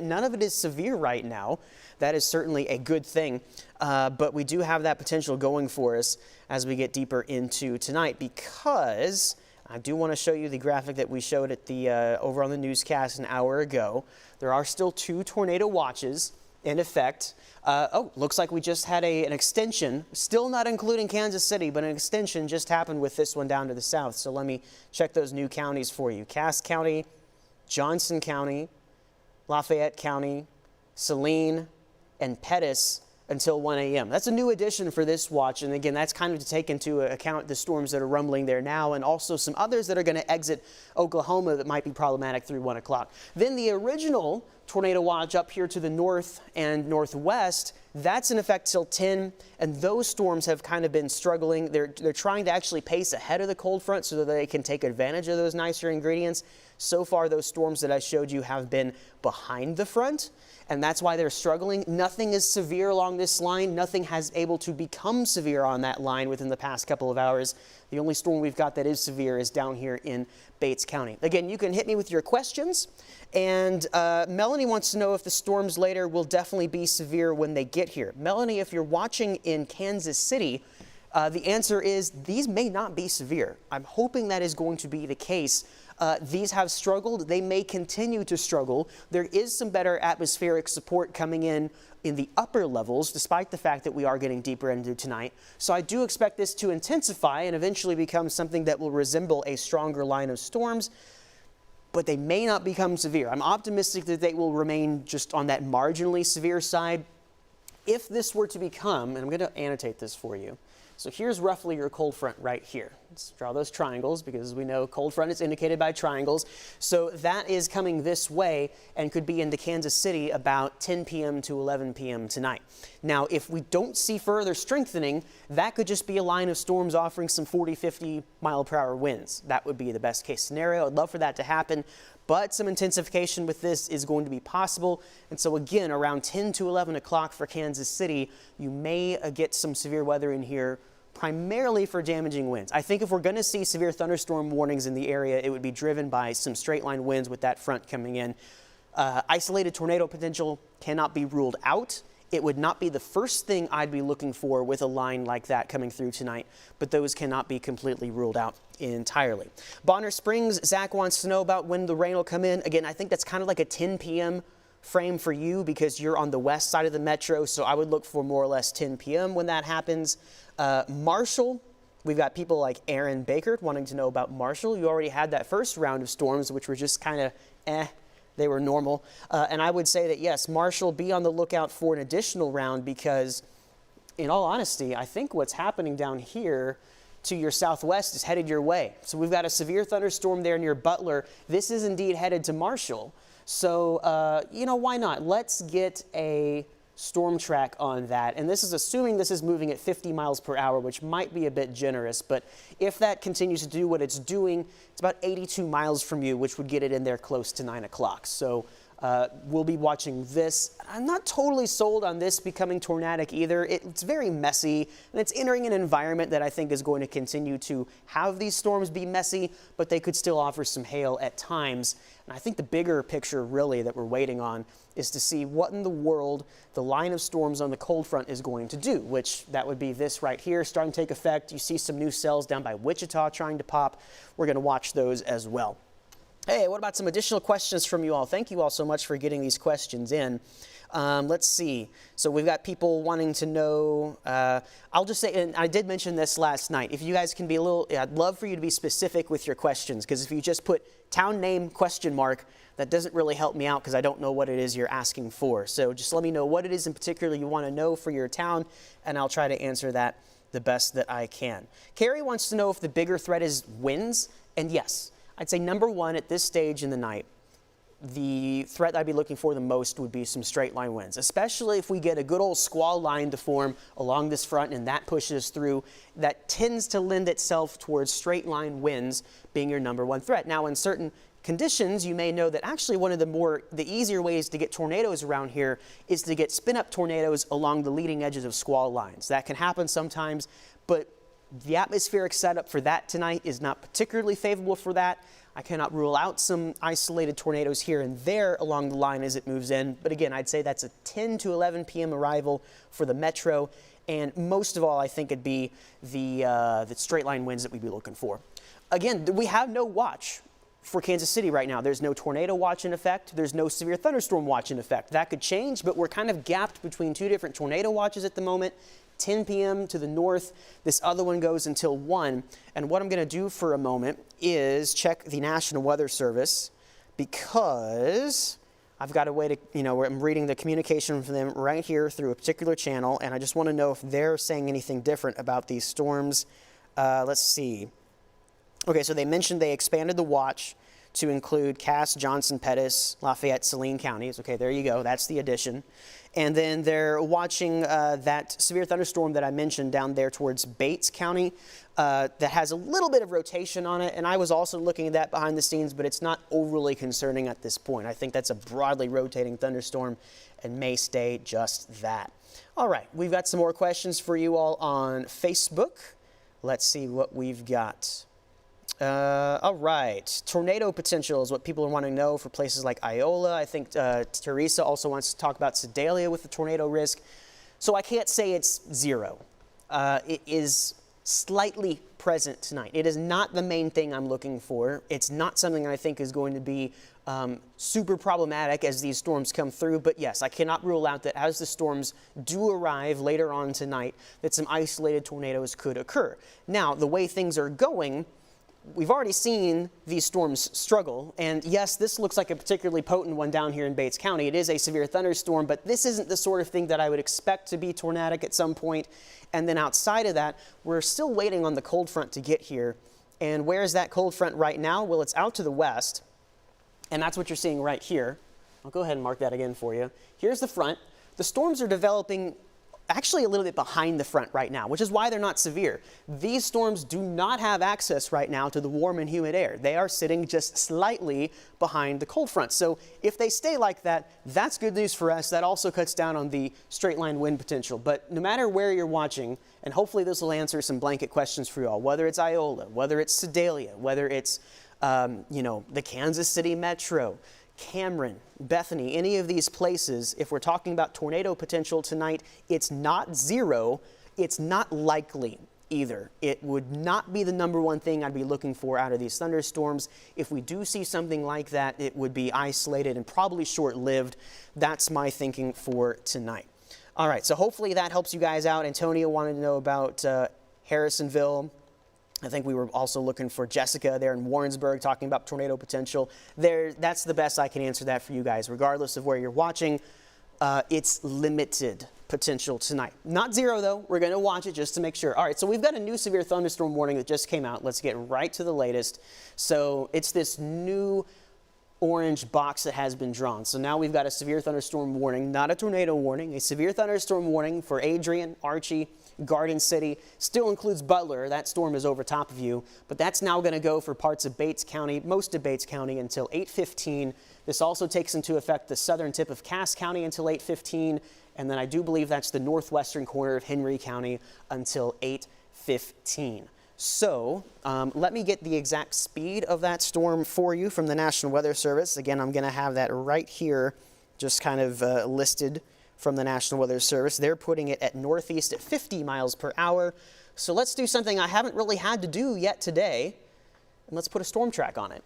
again, none of it is severe right now. That is certainly a good thing, but we do have that potential going for us as we get deeper into tonight, because I do want to show you the graphic that we showed at the over on the newscast an hour ago. There are still 2 tornado watches in effect. Looks like we just had an extension, still not including Kansas City, but an extension just happened with this one down to the south. So let me check those new counties for you. Cass County, Johnson County, Lafayette County, Saline, and Pettis until 1 a.m. That's a new addition for this watch, and again, that's kind of to take into account the storms that are rumbling there now, and also some others that are going to exit Oklahoma that might be problematic through 1 o'clock. Then the original tornado watch up here to the north and northwest, that's in effect till 10, and those storms have kind of been struggling. They're trying to actually pace ahead of the cold front so that they can take advantage of those nicer ingredients. So far, those storms that I showed you have been behind the front, and that's why they're struggling. Nothing is severe along this line. Nothing has able to become severe on that line within the past couple of hours. The only storm we've got that is severe is down here in Bates County. Again, you can hit me with your questions. And Melanie wants to know if the storms later will definitely be severe when they get here. Melanie, if you're watching in Kansas City, the answer is these may not be severe. I'm hoping that is going to be the case. These have struggled. They may continue to struggle. There is some better atmospheric support coming in the upper levels, despite the fact that we are getting deeper into tonight. So I do expect this to intensify and eventually become something that will resemble a stronger line of storms, but they may not become severe. I'm optimistic that they will remain just on that marginally severe side. If this were to become, and I'm going to annotate this for you. So here's roughly your cold front right here. Let's draw those triangles because we know cold front is indicated by triangles. So that is coming this way and could be into Kansas City about 10 p.m. to 11 p.m. tonight. Now, if we don't see further strengthening, that could just be a line of storms offering some 40, 50 mile per hour winds. That would be the best case scenario. I'd love for that to happen, but some intensification with this is going to be possible. And so again, around 10 to 11 o'clock for Kansas City, you may get some severe weather in here, primarily for damaging winds. I think if we're going to see severe thunderstorm warnings in the area, it would be driven by some straight line winds with that front coming in. Isolated tornado potential cannot be ruled out. It would not be the first thing I'd be looking for with a line like that coming through tonight, but those cannot be completely ruled out entirely. Bonner Springs, Zach wants to know about when the rain will come in. Again, I think that's kind of like a 10 p.m. frame for you because you're on the west side of the metro, so I would look for more or less 10 p.m. when that happens. Marshall, we've got people like Aaron Baker wanting to know about Marshall. You already had that first round of storms, which were just kind of they were normal. And I would say that, yes, Marshall, be on the lookout for an additional round because, in all honesty, I think what's happening down here to your southwest is headed your way. So we've got a severe thunderstorm there near Butler. This is indeed headed to Marshall. So, why not? Let's get a storm track on that. And this is assuming this is moving at 50 miles per hour, which might be a bit generous. But if that continues to do what it's doing, it's about 82 miles from you, which would get it in there close to 9 o'clock. So we'll be watching this. I'm not totally sold on this becoming tornadic either. It's very messy, and it's entering an environment that I think is going to continue to have these storms be messy, but they could still offer some hail at times. And I think the bigger picture really that we're waiting on is to see what in the world the line of storms on the cold front is going to do, which that would be this right here starting to take effect. You see some new cells down by Wichita trying to pop. We're going to watch those as well. Hey, what about some additional questions from you all? Thank you all so much for getting these questions in. Let's see. So we've got people wanting to know, I'll just say, and I did mention this last night, if you guys can be a little, I'd love for you to be specific with your questions, because if you just put town name question mark, that doesn't really help me out because I don't know what it is you're asking for. So just let me know what it is in particular you want to know for your town, and I'll try to answer that the best that I can. Carrie wants to know if the bigger threat is winds, and yes, I'd say number one at this stage in the night, the threat I'd be looking for the most would be some straight line winds, especially if we get a good old squall line to form along this front and that pushes through. That tends to lend itself towards straight line winds being your number one threat. Now, in certain conditions, you may know that actually one of the easier ways to get tornadoes around here is to get spin up tornadoes along the leading edges of squall lines. That can happen sometimes, but The atmospheric setup for that tonight is not particularly favorable for that. I cannot rule out some isolated tornadoes here and there along the line as it moves in. But again, I'd say that's a 10 to 11 p.m. arrival for the metro. And most of all, I think it'd be the straight line winds that we'd be looking for. Again, we have no watch for Kansas City right now. There's no tornado watch in effect. There's no severe thunderstorm watch in effect. That could change, but we're kind of gapped between two different tornado watches at the moment. 10 p.m. to the north. This other one goes until 1. And what I'm going to do for a moment is check the National Weather Service, because I've got a way to, I'm reading the communication from them right here through a particular channel, and I just want to know if they're saying anything different about these storms. Let's see. Okay, so they mentioned they expanded the watch to include Cass, Johnson, Pettis, Lafayette, Saline counties. Okay, there you go. That's the addition. And then they're watching that severe thunderstorm that I mentioned down there towards Bates County that has a little bit of rotation on it. And I was also looking at that behind the scenes, but it's not overly concerning at this point. I think that's a broadly rotating thunderstorm and may stay just that. All right, we've got some more questions for you all on Facebook. Let's see what we've got. All right, tornado potential is what people are wanting to know for places like Iola. I think Teresa also wants to talk about Sedalia with the tornado risk. So I can't say it's zero. It is slightly present tonight. It is not the main thing I'm looking for. It's not something I think is going to be super problematic as these storms come through. But yes, I cannot rule out that as the storms do arrive later on tonight, that some isolated tornadoes could occur. Now, the way things are going, we've already seen these storms struggle, and yes, this looks like a particularly potent one down here in Bates County. It is a severe thunderstorm, but this isn't the sort of thing that I would expect to be tornadic at some point. And then outside of that, we're still waiting on the cold front to get here. And where is that cold front right now? Well, it's out to the west, and that's what you're seeing right here. I'll go ahead and mark that again for you. Here's the front. The storms are developing actually a little bit behind the front right now, which is why they're not severe. These storms do not have access right now to the warm and humid air. They are sitting just slightly behind the cold front. So if they stay like that, that's good news for us. That also cuts down on the straight line wind potential. But no matter where you're watching, and hopefully this will answer some blanket questions for you all, whether it's Iola, whether it's Sedalia, whether it's, the Kansas City Metro, Cameron, Bethany, any of these places, if we're talking about tornado potential tonight, it's not zero, it's not likely either. It would not be the number one thing I'd be looking for out of these thunderstorms. If we do see something like that, it would be isolated and probably short-lived. That's my thinking for tonight. All right, so hopefully that helps you guys out. Antonio wanted to know about Harrisonville. I think we were also looking for Jessica there in Warrensburg, talking about tornado potential. That's the best I can answer that for you guys. Regardless of where you're watching, it's limited potential tonight. Not zero, though. We're going to watch it just to make sure. All right, so we've got a new severe thunderstorm warning that just came out. Let's get right to the latest. So it's this new orange box that has been drawn. So now we've got a severe thunderstorm warning, not a tornado warning, a severe thunderstorm warning for Adrian, Archie, Garden City. Still includes Butler. That storm is over top of you, but that's now going to go for parts of Bates County, most of Bates County until 8:15. This also takes into effect the southern tip of Cass County until 8:15, and then I do believe that's the northwestern corner of Henry County until 8:15. So let me get the exact speed of that storm for you from the National Weather Service. Again, I'm going to have that right here, just kind of listed from the National Weather Service. They're putting it at northeast at 50 miles per hour. So let's do something I haven't really had to do yet today, and let's put a storm track on it.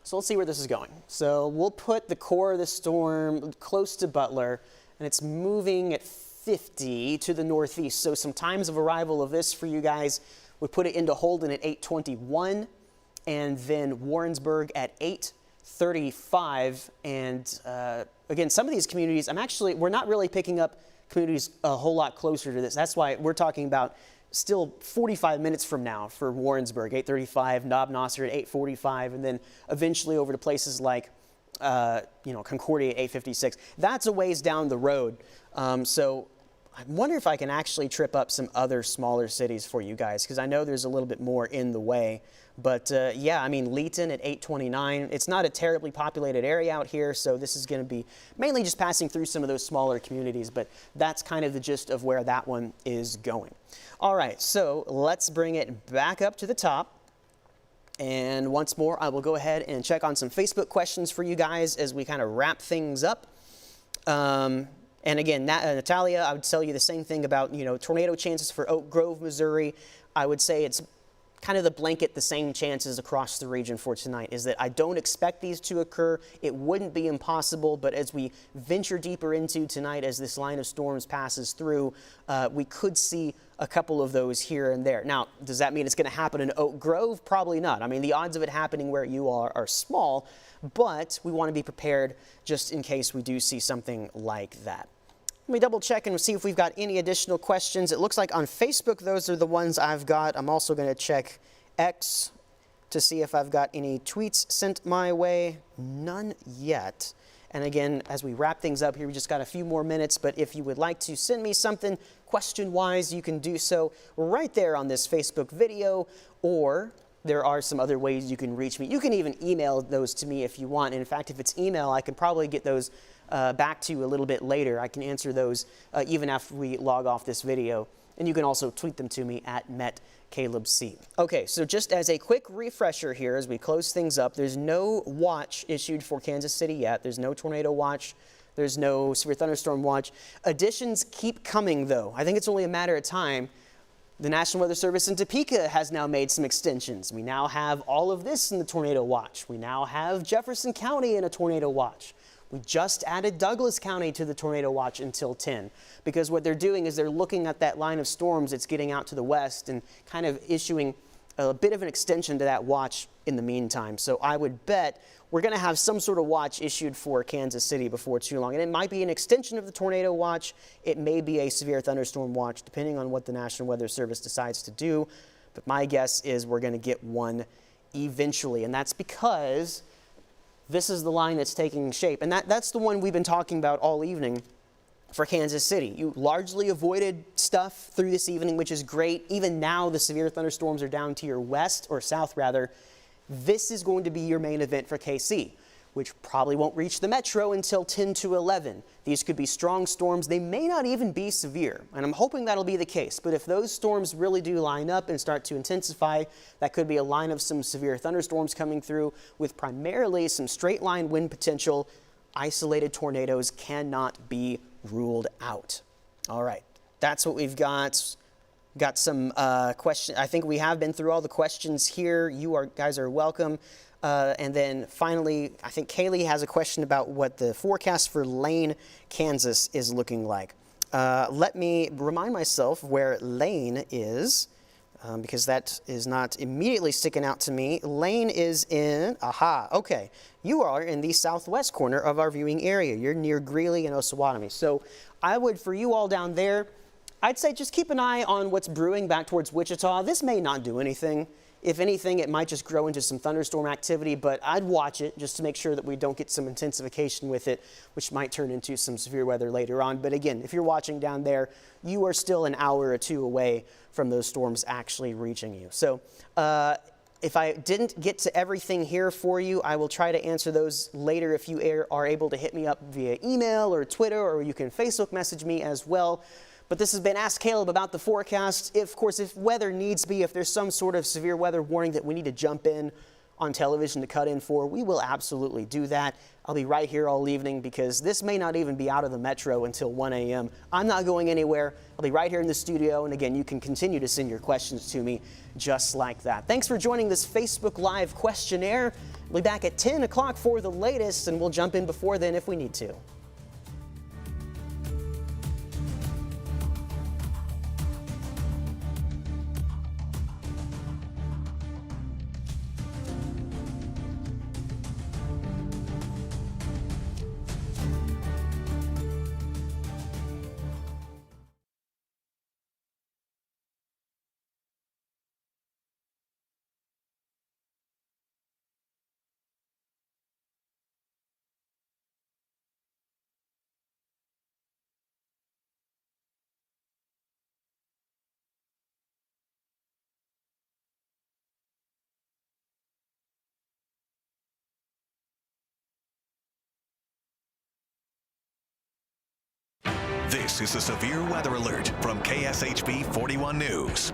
So let's see where this is going. So we'll put the core of the storm close to Butler, and it's moving at 50 to the northeast. So some times of arrival of this for you guys. We put it into Holden at 8:21, and then Warrensburg at 8:35. And again, some of these communities, we're not really picking up communities a whole lot closer to this. That's why we're talking about still 45 minutes from now for Warrensburg, 8:35, Knob Nosser at 8:45, and then eventually over to places like Concordia at 8:56. That's a ways down the road. So I wonder if I can actually trip up some other smaller cities for you guys, because I know there's a little bit more in the way. But yeah, I mean, Leeton at 829, it's not a terribly populated area out here, so this is going to be mainly just passing through some of those smaller communities, but that's kind of the gist of where that one is going. All right, so let's bring it back up to the top. And once more, I will go ahead and check on some Facebook questions for you guys as we kind of wrap things up. And again, Natalia, I would tell you the same thing about, tornado chances for Oak Grove, Missouri. I would say it's kind of the same chances across the region for tonight, is that I don't expect these to occur. It wouldn't be impossible, but as we venture deeper into tonight, as this line of storms passes through, we could see a couple of those here and there. Now, does that mean it's going to happen in Oak Grove? Probably not. I mean, the odds of it happening where you are small, but we want to be prepared just in case we do see something like that. Let me double check and see if we've got any additional questions. It looks like on Facebook, those are the ones I've got. I'm also going to check X to see if I've got any tweets sent my way. None yet. And again, as we wrap things up here, we just got a few more minutes, but if you would like to send me something question-wise, you can do so right there on this Facebook video, or there are some other ways you can reach me. You can even email those to me if you want. And in fact, if it's email, I can probably get those back to you a little bit later. I can answer those even after we log off this video. And you can also tweet them to me at @MetCalebC. Okay, so just as a quick refresher here as we close things up, there's no watch issued for Kansas City yet. There's no tornado watch. There's no severe thunderstorm watch. Additions keep coming, though. I think it's only a matter of time. The National Weather Service in Topeka has now made some extensions. We now have all of this in the tornado watch. We now have Jefferson County in a tornado watch. We just added Douglas County to the tornado watch until 10, because what they're doing is they're looking at that line of storms that's getting out to the west and kind of issuing a bit of an extension to that watch in the meantime. So I would bet we're going to have some sort of watch issued for Kansas City before too long. And it might be an extension of the tornado watch. It may be a severe thunderstorm watch, depending on what the National Weather Service decides to do. But my guess is we're going to get one eventually. And that's because this is the line that's taking shape. And that's the one we've been talking about all evening for Kansas City. You largely avoided stuff through this evening, which is great. Even now, the severe thunderstorms are down to your west, or south rather. This is going to be your main event for KC, which probably won't reach the metro until 10 to 11. These could be strong storms. They may not even be severe, and I'm hoping that'll be the case. But if those storms really do line up and start to intensify, that could be a line of some severe thunderstorms coming through with primarily some straight line wind potential. Isolated tornadoes cannot be ruled out. All right, that's what we've got. Got some questions. I think we have been through all the questions here. You guys are welcome. And then finally, I think Kaylee has a question about what the forecast for Lane, Kansas is looking like. Let me remind myself where Lane is, because that is not immediately sticking out to me. Lane is in, okay. You are in the southwest corner of our viewing area. You're near Greeley and Osawatomie. So I would, for you all down there, I'd say just keep an eye on what's brewing back towards Wichita. This may not do anything. If anything, it might just grow into some thunderstorm activity, but I'd watch it just to make sure that we don't get some intensification with it, which might turn into some severe weather later on. But again, if you're watching down there, you are still an hour or two away from those storms actually reaching you. So if I didn't get to everything here for you, I will try to answer those later if you are able to hit me up via email or Twitter, or you can Facebook message me as well. But this has been Ask Caleb about the forecast. Of course, if weather needs be, if there's some sort of severe weather warning that we need to jump in on television to cut in for, we will absolutely do that. I'll be right here all evening because this may not even be out of the metro until 1 a.m. I'm not going anywhere. I'll be right here in the studio. And again, you can continue to send your questions to me just like that. Thanks for joining this Facebook Live questionnaire. We'll be back at 10 o'clock for the latest, and we'll jump in before then if we need to. This is a severe weather alert from KSHB 41 News.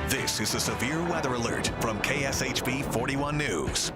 This is a severe weather alert from KSHB 41 News.